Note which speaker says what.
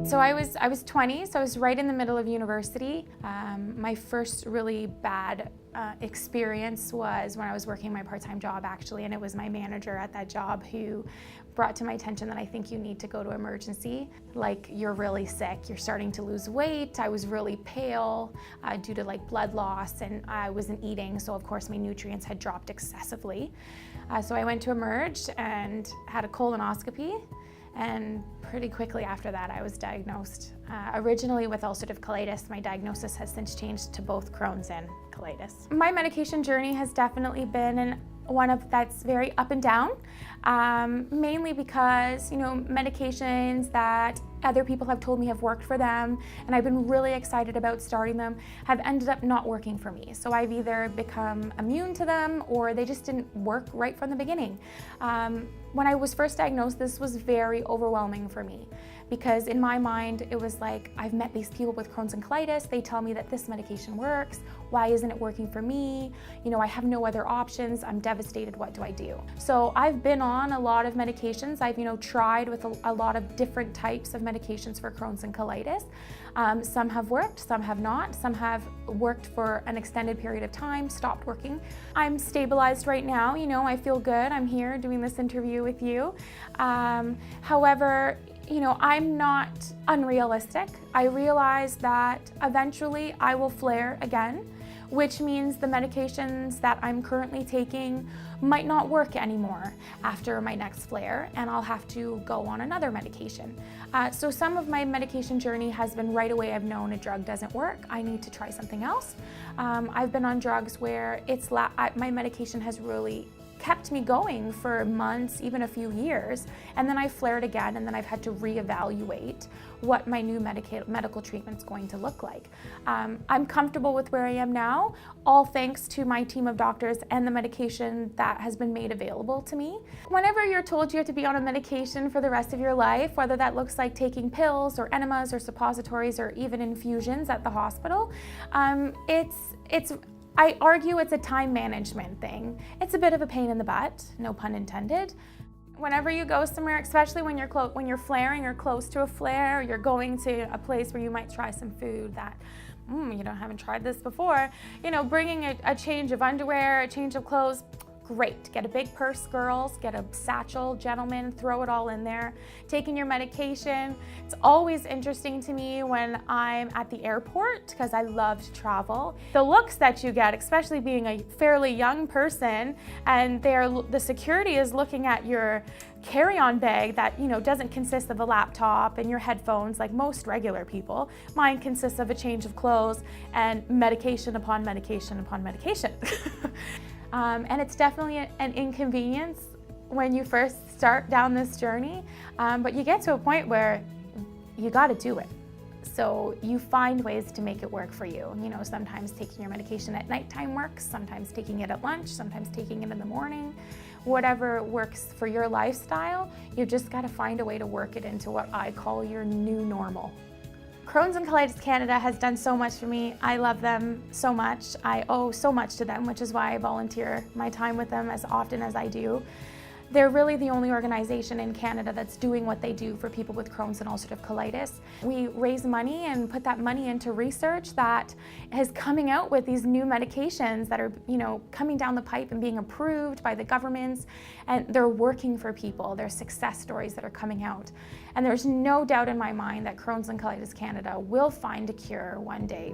Speaker 1: So I was 20, so I was right in the middle of university. My first really bad experience was when I was working my part-time job, actually, and it was my manager at that job who brought to my attention that I think you need to go to emergency. Like, you're really sick, you're starting to lose weight. I was really pale due to like blood loss, and I wasn't eating, so of course my nutrients had dropped excessively. So I went to Emerge and had a colonoscopy. And pretty quickly after that, I was diagnosed originally with ulcerative colitis. My diagnosis has since changed to both Crohn's and colitis. My medication journey has definitely been one that's very up and down, mainly because, medications that other people have told me have worked for them, and I've been really excited about starting them, have ended up not working for me. So I've either become immune to them or they just didn't work right from the beginning. When I was first diagnosed, this was very overwhelming for me because in my mind, it was like, I've met these people with Crohn's and colitis. They tell me that this medication works. Why isn't it working for me? I have no other options. I'm devastated. What do I do? So I've been on a lot of medications. I've, tried with a lot of different types of medications for Crohn's and colitis. Some have worked, some have not. Some have worked for an extended period of time, stopped working. I'm stabilized right now. I feel good. I'm here doing this interview with you. However, I'm not unrealistic. I realize that eventually I will flare again, which means the medications that I'm currently taking might not work anymore after my next flare, and I'll have to go on another medication. So some of my medication journey has been right away. I've known a drug doesn't work. I need to try something else. I've been on drugs where my medication has really kept me going for months, even a few years, and then I flared again, and then I've had to reevaluate what my new medical treatment's going to look like. I'm comfortable with where I am now, all thanks to my team of doctors and the medication that has been made available to me. Whenever you're told you have to be on a medication for the rest of your life, whether that looks like taking pills or enemas or suppositories or even infusions at the hospital, I argue it's a time management thing. It's a bit of a pain in the butt, no pun intended. Whenever you go somewhere, especially when you're flaring or close to a flare, or you're going to a place where you might try some food that, haven't tried this before, bringing a change of underwear, a change of clothes, great. Get a big purse, girls, get a satchel, gentlemen, throw it all in there. Taking your medication. It's always interesting to me when I'm at the airport because I love to travel. The looks that you get, especially being a fairly young person, and the security is looking at your carry-on bag that doesn't consist of a laptop and your headphones like most regular people. Mine consists of a change of clothes and medication upon medication upon medication. And it's definitely an inconvenience when you first start down this journey, but you get to a point where you got to do it. So you find ways to make it work for you. Sometimes taking your medication at nighttime works, sometimes taking it at lunch, sometimes taking it in the morning. Whatever works for your lifestyle, you just got to find a way to work it into what I call your new normal. Crohn's and Colitis Canada has done so much for me. I love them so much. I owe so much to them, which is why I volunteer my time with them as often as I do. They're really the only organization in Canada that's doing what they do for people with Crohn's and ulcerative colitis. We raise money and put that money into research that is coming out with these new medications that are, coming down the pipe and being approved by the governments, and they're working for people. There's success stories that are coming out. And there's no doubt in my mind that Crohn's and Colitis Canada will find a cure one day.